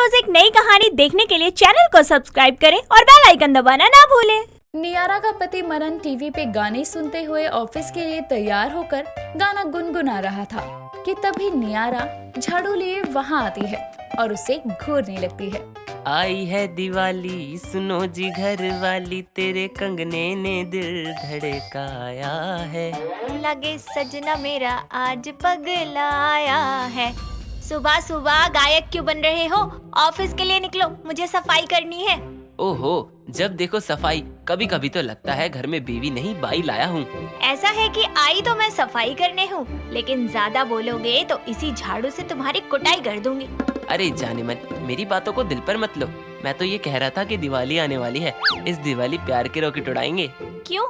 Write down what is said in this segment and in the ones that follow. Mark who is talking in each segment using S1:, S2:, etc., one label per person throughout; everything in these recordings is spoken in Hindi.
S1: रोज एक नई कहानी देखने के लिए चैनल को सब्सक्राइब करें और बेल आइकन दबाना ना भूलें।
S2: नियारा का पति मनन टीवी पे गाने सुनते हुए ऑफिस के लिए तैयार होकर गाना गुनगुना रहा था कि तभी नियारा झाड़ू लिए वहाँ आती है और उसे घूरने लगती है।
S3: आई है दिवाली, सुनो जी घर वाली, तेरे कंगने ने दिल धड़काया है।
S1: लगे सजना मेरा आज पगलाया है। सुबह सुबह गायक क्यों बन रहे हो? ऑफिस के लिए निकलो, मुझे सफाई करनी है।
S3: ओहो, जब देखो सफाई। कभी कभी तो लगता है घर में बीवी नहीं बाई लाया हूँ।
S1: ऐसा है कि आई तो मैं सफाई करने हूँ, लेकिन ज्यादा बोलोगे तो इसी झाड़ू से तुम्हारी कुटाई कर दूंगी।
S3: अरे जाने मन, मेरी बातों को दिल पर मत लो। मैं तो ये कह रहा था कि दिवाली आने वाली है, इस दिवाली प्यार के रॉकेट उड़ाएंगे।
S1: क्यों?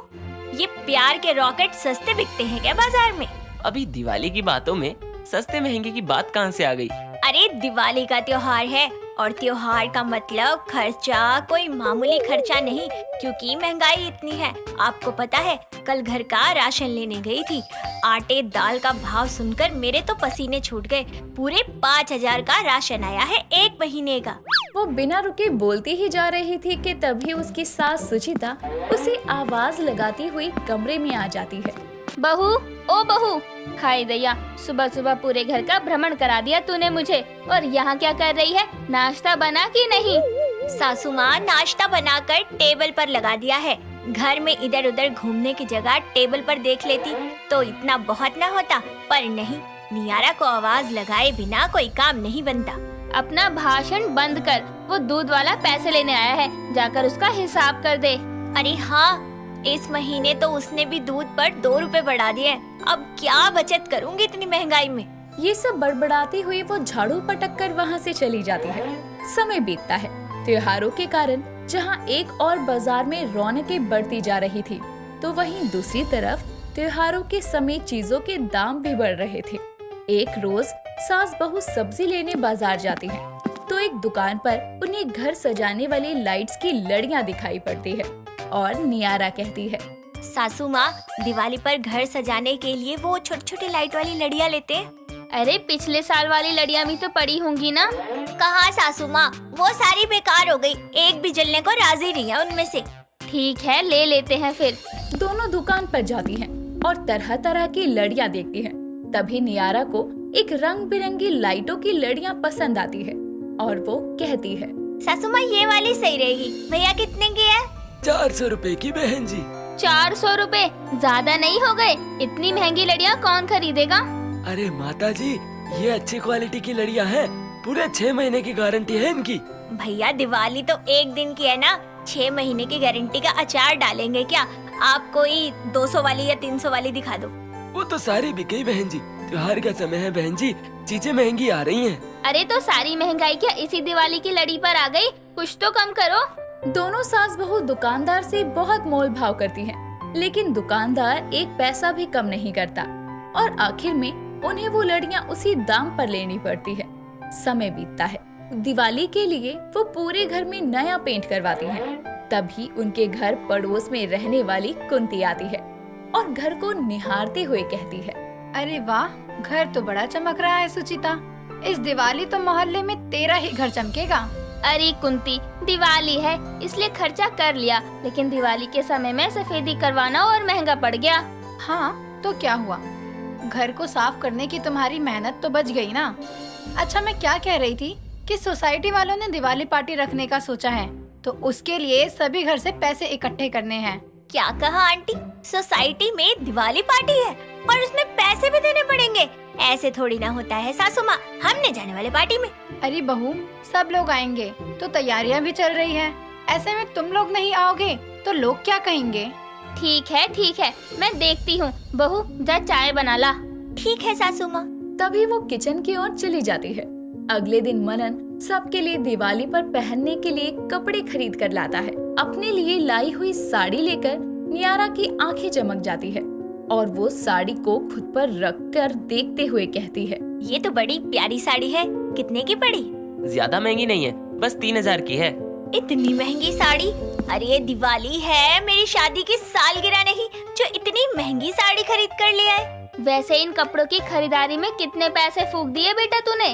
S1: ये प्यार के रॉकेट सस्ते बिकते हैं क्या बाजार में?
S3: अभी दिवाली की बातों में सस्ते महंगे की बात कहाँ से आ गई?
S1: अरे दिवाली का त्योहार है और त्योहार का मतलब खर्चा कोई मामूली खर्चा नहीं, क्योंकि महंगाई इतनी है। आपको पता है, कल घर का राशन लेने गई थी। आटे दाल का भाव सुनकर मेरे तो पसीने छूट गए। पूरे 5,000 का राशन आया है 1 महीने का।
S2: वो बिना रुके बोलती ही जा रही थी कि तभी उसकी सास सुचिता उसे आवाज लगाती हुई कमरे में आ जाती है।
S4: बहू, ओ बहू, हाय दया, सुबह सुबह पूरे घर का भ्रमण करा दिया तूने मुझे। और यहाँ क्या कर रही है? नाश्ता बना कि नहीं?
S1: सासू माँ नाश्ता बनाकर टेबल पर लगा दिया है। घर में इधर उधर घूमने की जगह टेबल पर देख लेती तो इतना बहुत न होता, पर नहीं, नियारा को आवाज लगाए बिना कोई काम नहीं बनता।
S4: अपना भाषण बंद कर, वो दूध वाला पैसे लेने आया है, जाकर उसका हिसाब कर दे।
S1: अरे हाँ, इस महीने तो उसने भी दूध पर 2 रुपए बढ़ा दिए। अब क्या बचत करूंगी इतनी महंगाई में।
S2: ये सब बड़बड़ाती हुई वो झाड़ू पटक कर वहाँ से चली जाती है। समय बीतता है। त्योहारों के कारण जहाँ एक और बाजार में रौनकें बढ़ती जा रही थी, तो वहीं दूसरी तरफ त्योहारों के समय चीजों के दाम भी बढ़ रहे थे। एक रोज सास बहू सब्जी लेने बाजार जाती है, तो एक दुकान पर उन्हें घर सजाने वाली लाइट्स की लड़ियाँ दिखाई पड़ती है और नियारा कहती है,
S1: सासू माँ, दिवाली पर घर सजाने के लिए वो छोटी छोटी लाइट वाली लड़ियाँ लेते हैं।
S4: अरे पिछले साल वाली लड़ियाँ भी तो पड़ी होंगी ना?
S1: कहाँ सासू माँ, वो सारी बेकार हो गई, एक भी जलने को राजी नहीं है उनमें से।
S4: ठीक है, ले लेते हैं फिर।
S2: दोनों दुकान पर जाती हैं और तरह तरह की लड़ियाँ देखती हैं। तभी नियारा को एक रंग बिरंगी लाइटों की लड़ियाँ पसंद आती है और वो कहती है,
S1: सासू माँ ये वाली सही रहेगी। भैया कितने की है?
S3: 400 रुपए की बहन जी।
S4: 400 रुपए ज्यादा नहीं हो गए? इतनी महंगी लड़ियाँ कौन खरीदेगा?
S3: अरे माता जी, ये अच्छी क्वालिटी की लड़ियाँ हैं, पूरे 6 महीने की गारंटी है इनकी।
S1: भैया दिवाली तो 1 दिन की है ना, 6 महीने की गारंटी का अचार डालेंगे क्या? आप कोई 200 वाली या 300 वाली दिखा दो।
S3: वो तो सारी बिक गई बहन जी, त्योहार का समय है बहन जी, चीजें महंगी आ रही हैं।
S4: अरे तो सारी महंगाई क्या इसी दिवाली की लड़ी पर आ गई? कुछ तो कम करो।
S2: दोनों सास बहू दुकानदार से बहुत मोल भाव करती हैं, लेकिन दुकानदार एक पैसा भी कम नहीं करता और आखिर में उन्हें वो लड़ियाँ उसी दाम पर लेनी पड़ती है। समय बीतता है। दिवाली के लिए वो पूरे घर में नया पेंट करवाती हैं। तभी उनके घर पड़ोस में रहने वाली कुंती आती है और घर को निहारते हुए कहती है,
S5: अरे वाह, घर तो बड़ा चमक रहा है सुचिता। इस दिवाली तो मोहल्ले में तेरा ही घर चमकेगा।
S4: अरे कुंती, दिवाली है इसलिए खर्चा कर लिया, लेकिन दिवाली के समय में सफेदी करवाना और महंगा पड़ गया।
S5: हाँ तो क्या हुआ, घर को साफ करने की तुम्हारी मेहनत तो बच गई ना। अच्छा, मैं क्या कह रही थी कि सोसाइटी वालों ने दिवाली पार्टी रखने का सोचा है, तो उसके लिए सभी घर से पैसे इकट्ठे करने हैं।
S1: क्या कहा आंटी? सोसाइटी में दिवाली पार्टी है और उसमें पैसे भी देने पड़ेंगे? ऐसे थोड़ी ना होता है सासू माँ, हमने जाने वाले पार्टी में।
S5: अरे बहू, सब लोग आएंगे तो तैयारियां भी चल रही है। ऐसे में तुम लोग नहीं आओगे तो लोग क्या कहेंगे?
S4: ठीक है, मैं देखती हूँ। बहू जा चाय बना ला।
S1: ठीक है सासू माँ।
S2: तभी वो किचन की ओर चली जाती है। अगले दिन मनन सबके लिए दिवाली पर पहनने के लिए कपड़े खरीद कर लाता है। अपने लिए लाई हुई साड़ी लेकर नियारा की आंखें चमक जाती है और वो साड़ी को खुद पर रख कर देखते हुए कहती है,
S1: ये तो बड़ी प्यारी साड़ी है। कितने की पड़ी?
S3: ज्यादा महंगी नहीं है, बस 3000 की है।
S1: इतनी महंगी साड़ी? अरे दिवाली है, मेरी शादी की सालगिरह नहीं जो इतनी महंगी साड़ी खरीद कर ले आए।
S4: वैसे इन कपड़ों की खरीदारी में कितने पैसे फूंक दिए बेटा तूने?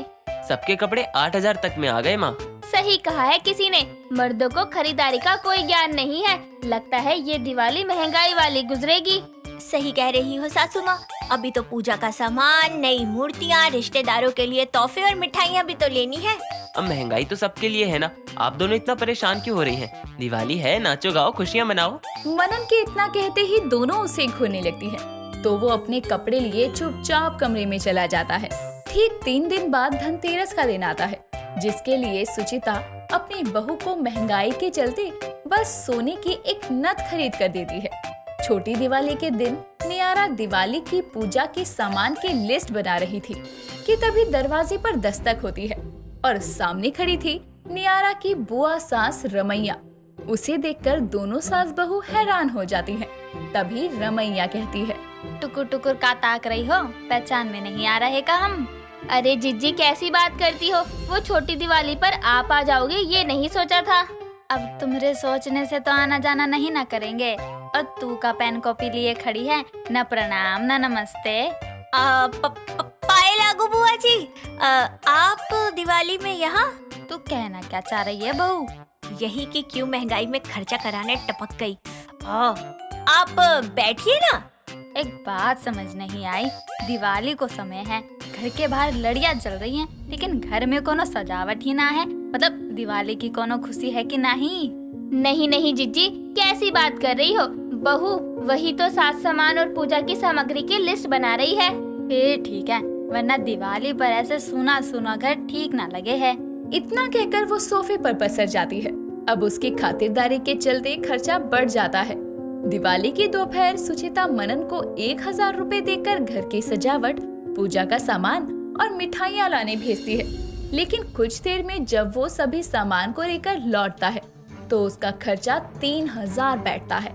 S3: सबके कपड़े 8000 तक में आ गए माँ।
S4: सही कहा है किसी ने, मर्दों को खरीदारी का कोई ज्ञान नहीं है। लगता है ये दिवाली महंगाई वाली गुजरेगी।
S1: सही कह रही हो सासू माँ। अभी तो पूजा का सामान, नई मूर्तियाँ, रिश्तेदारों के लिए तोहफे और मिठाइयाँ भी तो लेनी है।
S3: अब महंगाई तो सबके लिए है ना, आप दोनों इतना परेशान क्यों हो रही हैं? दिवाली है, नाचो गाओ, खुशियाँ मनाओ।
S2: मनन के इतना कहते ही दोनों उसे घूरने लगती है, तो वो अपने कपड़े लिए चुपचाप कमरे में चला जाता है। ठीक 3 दिन बाद धनतेरस का दिन आता है, जिसके लिए सुचिता अपनी बहू को महंगाई के चलते बस सोने की एक नथ खरीद कर देती है। छोटी दिवाली के दिन नियारा दिवाली की पूजा के सामान की लिस्ट बना रही थी कि तभी दरवाजे पर दस्तक होती है और सामने खड़ी थी नियारा की बुआ सास रमैया। उसे देखकर दोनों सास बहू हैरान हो जाती हैं। तभी रमैया कहती है,
S5: टुकुर टुकुर का ताक रही हो, पहचान में नहीं आ रहे का हम?
S4: अरे जिज्जी कैसी बात करती हो, वो छोटी दिवाली पर आप आ जाओगे ये नहीं सोचा था।
S5: अब तुम्हारे सोचने से तो आना जाना नहीं ना करेंगे। और तू का पेन कॉपी लिए खड़ी है, न प्रणाम न नमस्ते।
S1: पाए लागू बुआ जी, आप दिवाली में यहाँ?
S5: तू कहना क्या चाह रही है बहू?
S1: यही कि क्यों महंगाई में खर्चा कराने टपक गई। आप बैठिए ना।
S5: एक बात समझ नहीं आई, दिवाली को समय है, घर के बाहर लड़ियाँ जल रही हैं, लेकिन घर में कोनो सजावट ही ना है। मतलब दिवाली की कोनो खुशी है कि नहीं?
S4: नहीं नहीं जिज्जी, कैसी बात कर रही हो? बहू वही तो साज सामान और पूजा की सामग्री की लिस्ट बना रही है।
S5: फिर ठीक है, वरना दिवाली पर ऐसे सुना सुना घर ठीक ना लगे है।
S2: इतना कहकर वो सोफे पर पसर जाती है। अब उसकी खातिरदारी के चलते खर्चा बढ़ जाता है। दिवाली की दोपहर सुचिता मनन को 1000 रुपए देकर घर की सजावट, पूजा का सामान और मिठाइयाँ लाने भेजती है। लेकिन कुछ देर में जब वो सभी सामान को लेकर लौटता है तो उसका खर्चा 3000 बैठता है।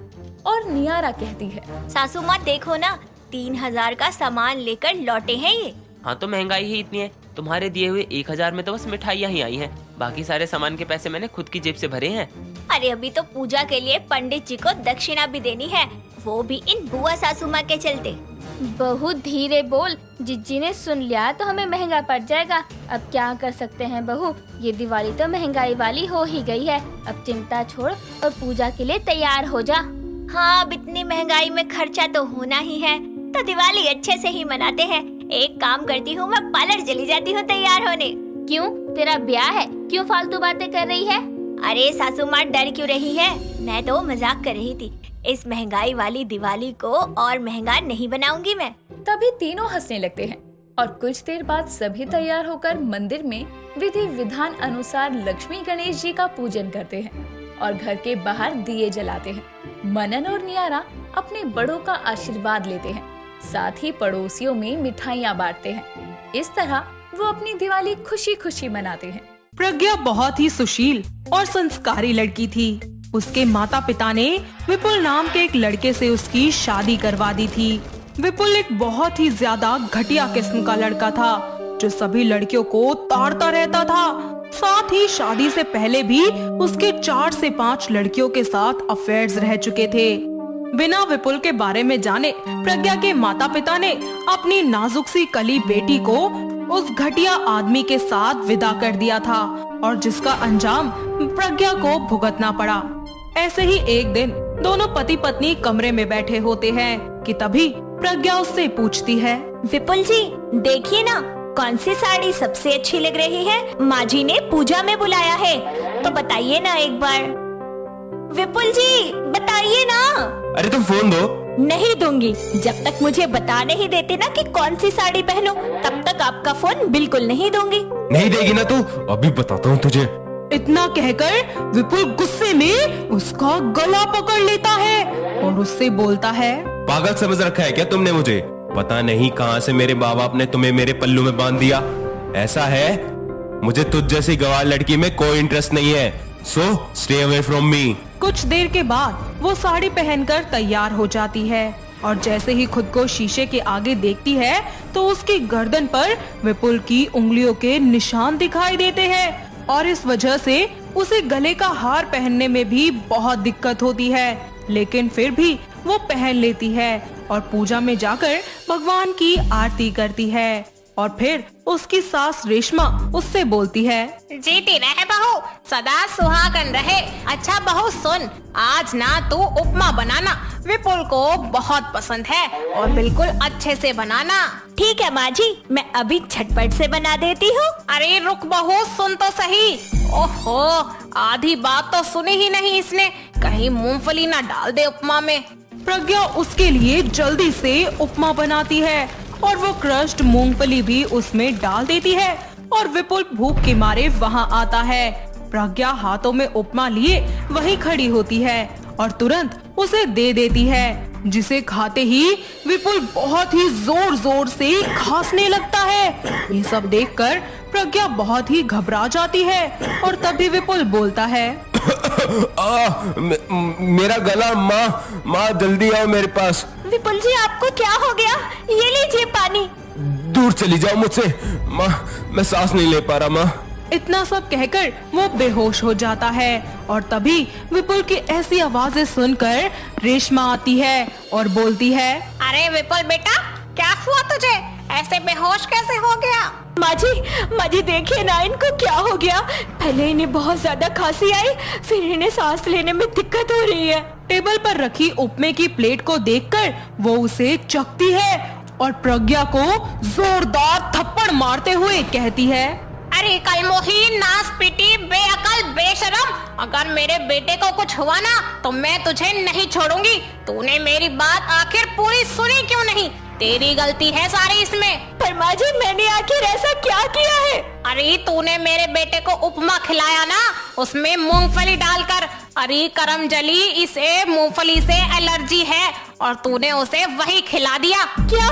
S2: और नियारा कहती है,
S1: सासू माँ देखो ना, 3000 का सामान लेकर लौटे हैं ये।
S3: हाँ तो महंगाई ही इतनी है, तुम्हारे दिए हुए 1000 में तो बस मिठाइयाँ ही आई हैं, बाकी सारे सामान के पैसे मैंने खुद की जेब से भरे हैं।
S1: अरे अभी तो पूजा के लिए पंडित जी को दक्षिणा भी देनी है, वो भी इन बुआ सासू माँ के चलते।
S4: बहुत धीरे बोल, जिज्जी ने सुन लिया तो हमें महंगा पड़ जाएगा। अब क्या कर सकते हैं बहू, ये दिवाली तो महंगाई वाली हो ही गई है। अब चिंता छोड़ और पूजा के लिए तैयार हो जा।
S1: हाँ, अब इतनी महंगाई में खर्चा तो होना ही है, तो दिवाली अच्छे से ही मनाते हैं। एक काम करती हूँ, मैं पार्लर चली जाती हूँ तैयार होने।
S4: क्यों, तेरा ब्याह है? क्यों फालतू बातें कर रही है?
S1: अरे सासू माँ डर क्यों रही है, मैं तो मजाक कर रही थी। इस महंगाई वाली दिवाली को और महंगा नहीं बनाऊंगी मैं।
S2: तभी तीनों हंसने लगते हैं और कुछ देर बाद सभी तैयार होकर मंदिर में विधि विधान अनुसार लक्ष्मी गणेश जी का पूजन करते हैं और घर के बाहर दिए जलाते हैं। मनन और नियारा अपने बड़ों का आशीर्वाद लेते हैं, साथ ही पड़ोसियों में मिठाइयाँ बांटते हैं। इस तरह वो अपनी दिवाली खुशी खुशी मनाते हैं।
S6: प्रज्ञा बहुत ही सुशील और संस्कारी लड़की थी। उसके माता पिता ने विपुल नाम के एक लड़के से उसकी शादी करवा दी थी। विपुल एक बहुत ही ज्यादा घटिया किस्म का लड़का था, जो सभी लड़कियों को ताड़ता रहता था। साथ ही शादी से पहले भी उसके 4 से 5 लड़कियों के साथ अफेयर्स रह चुके थे। बिना विपुल के बारे में जाने प्रज्ञा के माता पिता ने अपनी नाजुक सी कली बेटी को उस घटिया आदमी के साथ विदा कर दिया था, और जिसका अंजाम प्रज्ञा को भुगतना पड़ा। ऐसे ही एक दिन दोनों पति पत्नी कमरे में बैठे होते हैं कि तभी प्रज्ञा उससे पूछती है,
S1: विपुल जी देखिए ना, कौन सी साड़ी सबसे अच्छी लग रही है? माँ जी ने पूजा में बुलाया है, तो बताइए ना एक बार। विपुल जी बताइए ना।
S7: अरे तुम फोन दो।
S1: नहीं दूंगी, जब तक मुझे बता नहीं देते ना कि कौन सी साड़ी पहनूं, तब तक आपका फोन बिल्कुल नहीं दूंगी।
S7: नहीं देगी ना तू? अभी बताता हूँ तुझे।
S6: इतना कहकर विपुल गुस्से में उसका गला पकड़ लेता है और उससे बोलता है,
S7: पागल समझ रखा है क्या तुमने मुझे? पता नहीं कहाँ से मेरे माँ बाप ने तुम्हें मेरे पल्लू में बांध दिया। ऐसा है, मुझे तुझ जैसी गवार लड़की में कोई इंटरेस्ट नहीं है, so stay away from me.
S6: कुछ देर के बाद वो साड़ी पहनकर तैयार हो जाती है और जैसे ही खुद को शीशे के आगे देखती है तो उसकी गर्दन पर विपुल की उंगलियों के निशान दिखाई देते हैं, और इस वजह से उसे गले का हार पहनने में भी बहुत दिक्कत होती है। लेकिन फिर भी वो पहन लेती है और पूजा में जाकर भगवान की आरती करती है। और फिर उसकी सास रेशमा उससे बोलती है,
S8: जीती रहे बहू, सदा सुहागन रहे। अच्छा बहू सुन, आज ना तू उपमा बनाना, विपुल को बहुत पसंद है, और बिल्कुल अच्छे से बनाना।
S1: ठीक है माँ जी, मैं अभी झटपट से बना देती हूँ।
S8: अरे रुक बहू, सुन तो सही। ओहो, आधी बात तो सुनी ही नहीं इसने, कहीं मूंगफली ना डाल दे उपमा में।
S6: प्रज्ञा उसके लिए जल्दी से उपमा बनाती है और वो क्रश्ड मूंगफली भी उसमें डाल देती है और विपुल भूख के मारे वहां आता है। प्रज्ञा हाथों में उपमा लिए वहीं खड़ी होती है और तुरंत उसे दे देती है, जिसे खाते ही विपुल बहुत ही जोर जोर से खांसने लगता है। ये सब देखकर प्रज्ञा बहुत ही घबरा जाती है और तभी विपुल बोलता है,
S7: मेरा गला, माँ जल्दी आओ मेरे पास।
S1: विपुल जी आपको क्या हो गया? ये लीजिए पानी।
S7: दूर चली जाओ मुझसे माँ, मैं सांस नहीं ले पा रहा माँ।
S6: इतना सब कहकर वो बेहोश हो जाता है और तभी विपुल की ऐसी आवाजें सुनकर रेशमा आती है और बोलती है,
S8: अरे विपुल बेटा, क्या हुआ तुझे? ऐसे बेहोश कैसे हो गया?
S1: माँ जी देखिए ना, इनको क्या हो गया? पहले इन्हें बहुत ज्यादा खांसी आई, फिर इन्हें सांस लेने में दिक्कत हो रही है।
S6: टेबल पर रखी उपमे की प्लेट को देखकर वो उसे चखती है और प्रज्ञा को जोरदार थप्पड़ मारते हुए कहती है,
S8: अरे कलमोही, नास पीटी, बेअकल, बेशरम, अगर मेरे बेटे को कुछ हुआ ना तो मैं तुझे नहीं छोड़ूंगी। तूने मेरी बात आखिर पूरी सुनी क्यों नहीं? तेरी गलती है सारी इसमें।
S1: पर माँ जी मैंने आखिर ऐसा क्या किया है?
S8: अरे तूने मेरे बेटे को उपमा खिलाया ना, उसमें मूंगफली डालकर। अरे करमजली, इसे मूंगफली से एलर्जी है और तूने उसे वही खिला दिया।
S1: क्या?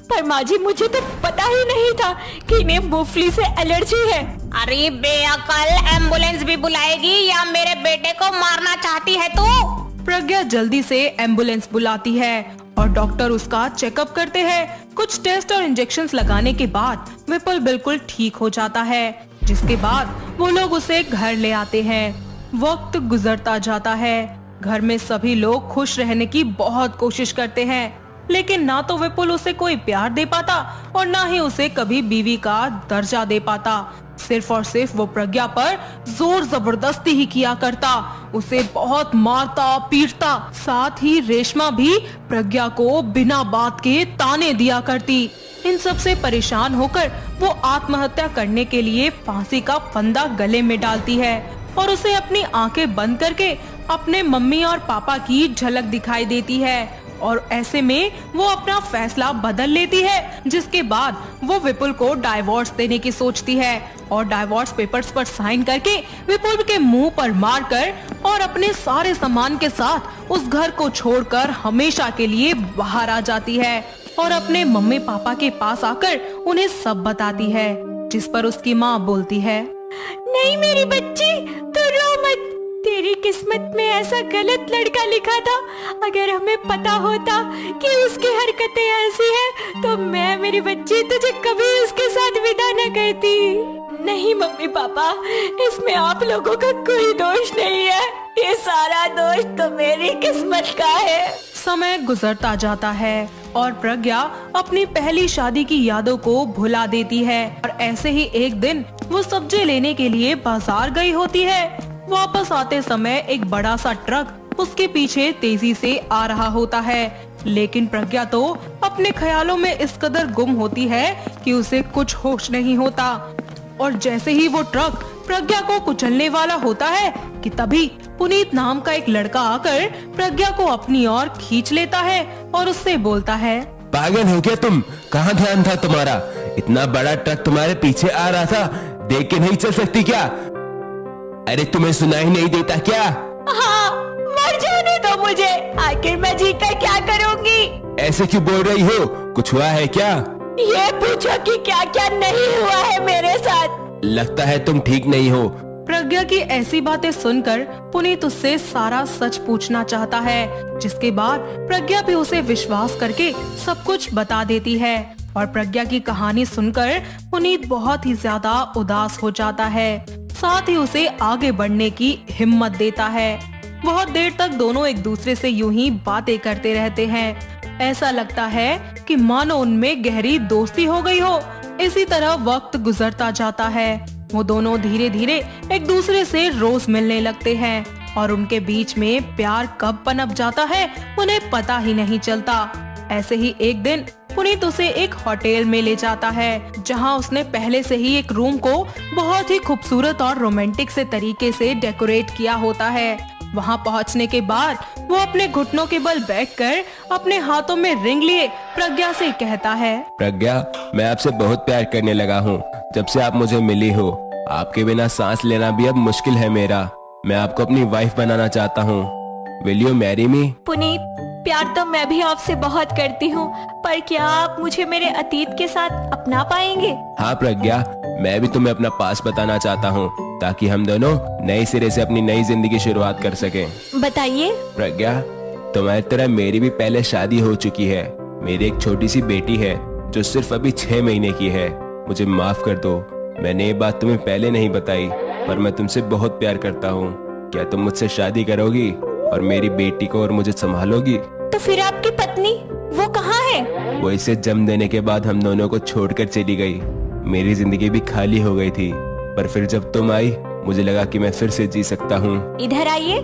S1: पर माँ जी मुझे तो पता ही नहीं था कि इन्हें मूंगफली से एलर्जी है।
S8: अरे बेअकल, एम्बुलेंस भी बुलाएगी या मेरे बेटे को मारना चाहती है तू?
S6: प्रज्ञा जल्दी से एम्बुलेंस बुलाती है और डॉक्टर उसका चेकअप करते हैं। कुछ टेस्ट और इंजेक्शंस लगाने के बाद विपुल बिल्कुल ठीक हो जाता है, जिसके बाद वो लोग उसे घर ले आते हैं। वक्त गुजरता जाता है, घर में सभी लोग खुश रहने की बहुत कोशिश करते हैं, लेकिन ना तो विपुल उसे कोई प्यार दे पाता और ना ही उसे कभी बीवी का दर्जा दे पाता। सिर्फ और सिर्फ वो प्रज्ञा पर जोर जबरदस्ती ही किया करता, उसे बहुत मारता पीटता। साथ ही रेशमा भी प्रज्ञा को बिना बात के ताने दिया करती। इन सब से परेशान होकर वो आत्महत्या करने के लिए फांसी का फंदा गले में डालती है और उसे अपनी आंखें बंद करके अपने मम्मी और पापा की झलक दिखाई देती है और ऐसे में वो अपना फैसला बदल लेती है, जिसके बाद वो विपुल को डाइवोर्स देने की सोचती है और डाइवोर्स पेपर्स पर साइन करके विपुल के मुंह पर मारकर और अपने सारे सामान के साथ उस घर को छोड़कर हमेशा के लिए बाहर आ जाती है और अपने मम्मी पापा के पास आकर उन्हें सब बताती है, जिस पर उसकी माँ बोलती है,
S1: नहीं मेरी बच्ची, तू रो मत। तेरी किस्मत में ऐसा गलत लड़का लिखा था। अगर हमें पता होता कि उसकी हरकतें ऐसी हैं, तो मैं मेरी बच्ची तुझे कभी उसके साथ विदा न करती। नहीं मम्मी पापा, इसमें आप लोगों का कोई दोष नहीं है, ये सारा दोष तो मेरी किस्मत का है।
S6: समय गुजरता जाता है और प्रज्ञा अपनी पहली शादी की यादों को भुला देती है और ऐसे ही एक दिन वो सब्जी लेने के लिए बाजार गई होती है। वापस आते समय एक बड़ा सा ट्रक उसके पीछे तेजी से आ रहा होता है, लेकिन प्रज्ञा तो अपने ख्यालों में इस कदर गुम होती है कि उसे कुछ होश नहीं होता। और जैसे ही वो ट्रक प्रज्ञा को कुचलने वाला होता है कि तभी पुनीत नाम का एक लड़का आकर प्रज्ञा को अपनी ओर खींच लेता है और उससे बोलता है,
S7: पागल हो क्या तुम? कहाँ ध्यान था तुम्हारा? इतना बड़ा ट्रक तुम्हारे पीछे आ रहा था, देख के नहीं चल सकती क्या? अरे तुम्हें सुनाई नहीं देता क्या?
S1: हाँ, मर जाने दो मुझे, आखिर मैं जीकर क्या करूँगी?
S7: ऐसे क्यों बोल रही हो? कुछ हुआ है क्या?
S1: ये पूछो कि क्या क्या नहीं हुआ है मेरे साथ।
S7: लगता है तुम ठीक नहीं हो।
S6: प्रज्ञा की ऐसी बातें सुनकर पुनीत उससे सारा सच पूछना चाहता है, जिसके बाद प्रज्ञा भी उसे विश्वास करके सब कुछ बता देती है और प्रज्ञा की कहानी सुनकर पुनीत बहुत ही ज्यादा उदास हो जाता है, साथ ही उसे आगे बढ़ने की हिम्मत देता है। बहुत देर तक दोनों एक दूसरे से यूं ही बातें करते रहते हैं। ऐसा लगता है कि मानो उनमें गहरी दोस्ती हो गई हो। इसी तरह वक्त गुजरता जाता है। वो दोनों धीरे धीरे एक दूसरे से रोज मिलने लगते हैं और उनके बीच में प्यार कब पनप जाता है उन्हें पता ही नहीं चलता। ऐसे ही एक दिन पुनीत उसे एक होटल में ले जाता है जहां उसने पहले से ही एक रूम को बहुत ही खूबसूरत और रोमांटिक से तरीके से डेकोरेट किया होता है। वहां पहुंचने के बाद वो अपने घुटनों के बल बैठकर अपने हाथों में रिंग लिए प्रज्ञा से कहता है,
S7: प्रज्ञा, मैं आपसे बहुत प्यार करने लगा हूँ जब से आप मुझे मिली हो। आपके बिना सांस लेना भी अब मुश्किल है मेरा। मैं आपको अपनी वाइफ बनाना चाहता हूँ। Will you marry me?
S1: Puneet, प्यार तो मैं भी आपसे बहुत करती हूँ, पर क्या आप मुझे मेरे अतीत के साथ अपना पाएंगे?
S7: हाँ प्रज्ञा, मैं भी तुम्हें अपना पास बताना चाहता हूँ ताकि हम दोनों नए सिरे से अपनी नई जिंदगी शुरुआत कर सकें।
S1: बताइए।
S7: प्रज्ञा, तुम्हारी तरह मेरी भी पहले शादी हो चुकी है। मेरी एक छोटी सी बेटी है जो सिर्फ अभी 6 महीने की है। मुझे माफ कर दो, मैंने ये बात तुम्हें पहले नहीं बताई, पर मैं तुमसे बहुत प्यार करता हूँ। क्या तुम मुझसे शादी करोगी और मेरी बेटी को और मुझे संभालोगी?
S1: तो फिर आपकी पत्नी वो कहाँ है?
S7: वो इसे जन्म देने के बाद हम दोनों को छोड़कर चली गई। मेरी जिंदगी भी खाली हो गई थी, पर फिर जब तुम आई मुझे लगा कि मैं फिर से जी सकता हूँ।
S1: इधर आइए।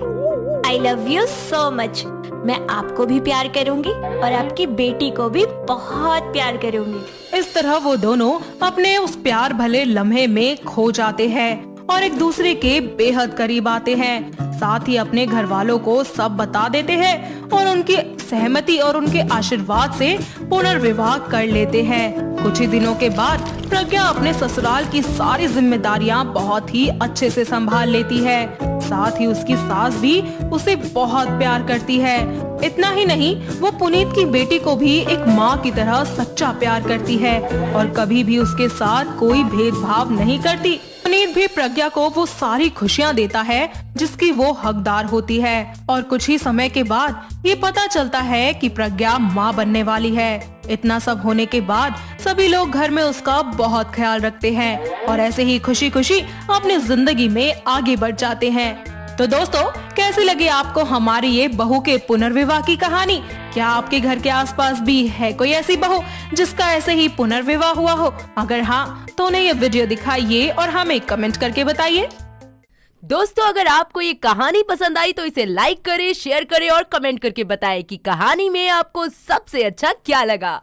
S1: I love you so much. मैं आपको भी प्यार करूंगी और आपकी बेटी को भी बहुत प्यार करूंगी।
S6: इस तरह वो दोनों अपने उस प्यार भले लम्हे में खो जाते हैं और एक दूसरे के बेहद करीब आते हैं। साथ ही अपने घर वालों को सब बता देते हैं और उनकी सहमति और उनके आशीर्वाद से पुनर्विवाह कर लेते हैं। कुछ ही दिनों के बाद प्रज्ञा अपने ससुराल की सारी जिम्मेदारियां बहुत ही अच्छे से संभाल लेती है। साथ ही उसकी सास भी उसे बहुत प्यार करती है। इतना ही नहीं, वो पुनीत की बेटी को भी एक माँ की तरह सच्चा प्यार करती है और कभी भी उसके साथ कोई भेदभाव नहीं करती। पुनीत भी प्रज्ञा को वो सारी खुशियाँ देता है जिसकी वो हकदार होती है। और कुछ ही समय के बाद ये पता चलता है कि प्रज्ञा माँ बनने वाली है। इतना सब होने के बाद सभी लोग घर में उसका बहुत ख्याल रखते हैं और ऐसे ही खुशी खुशी अपनी जिंदगी में आगे बढ़ जाते हैं। तो दोस्तों, कैसी लगी आपको हमारी ये बहू के पुनर्विवाह की कहानी? क्या आपके घर के आसपास भी है कोई ऐसी बहू जिसका ऐसे ही पुनर्विवाह हुआ हो? अगर हाँ, तो उन्हें ये वीडियो दिखाइए और हमें कमेंट करके बताइए।
S9: दोस्तों, अगर आपको ये कहानी पसंद आई तो इसे लाइक करें, शेयर करें और कमेंट करके बताएं कि कहानी में आपको सबसे अच्छा क्या लगा।